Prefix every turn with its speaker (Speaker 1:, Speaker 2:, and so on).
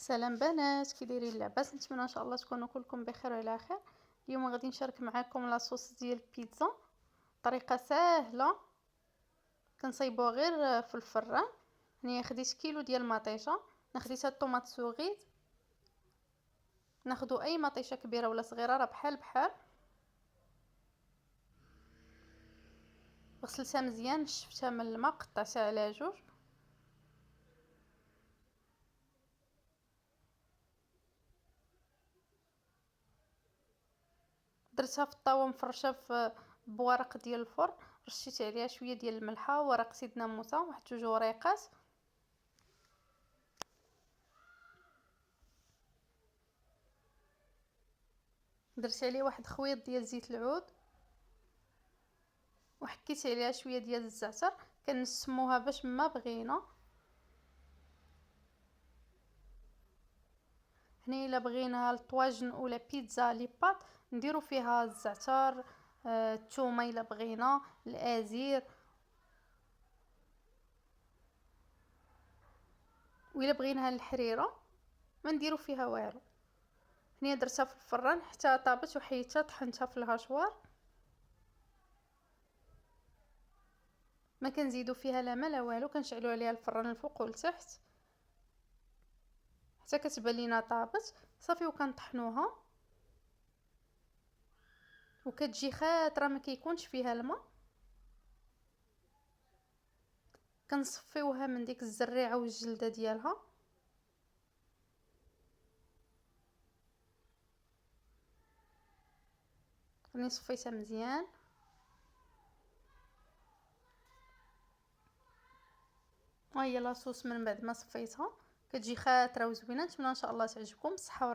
Speaker 1: سلام بنات، كي دايرين لاباس؟ نتمنى ان شاء الله تكونوا كلكم بخير وعلى خير. اليوم غادي نشارك معكم لاصوص ديال البيتزا، طريقه سهله كنصايبوها غير في الفران. هنايا خديت كيلو ديال المطيشه، خديت هاد الطوماط سوغيت، ناخذوا اي مطيشه كبيره ولا صغيره راه بحال. غسلتها مزيان، شفتها من الماء، قطعتها على جوج. درتها في الطاوه مفرشه في بورق ديال الفرن، رشيت عليها شويه ديال الملحه ورق سيدنا موسى، واحد جوج وريقات. درت عليه واحد خويط ديال زيت العود، وحكيت عليها شويه ديال الزعتر، كنسموها باش ما بغينا. هنا الا بغينا الطواجن ولا بيتزا لي بات نديرو فيها الزعتر، الثومه الا بغينا، الازير، وإلا بغيناها الحريره ما نديرو فيها والو. هنا درتها في الفران حتى طابت وحيدتها، طحنتها في الهاشوار. ما كنزيدو فيها لا ما لا والو، كنشعلو عليها الفران الفوق والتحت حتى كتبان لينا طابت صافي، وكنطحنوها وكتجي خاطره ما كيكونش فيها الماء. كنصفيوها من ديك الزريعه والجلده ديالها. راني صفيتها مزيان. ها هي لاصوص من بعد ما صفيتها، كتجي خاطره وزوينه. نتمنى ان شاء الله تعجبكم. بالصحه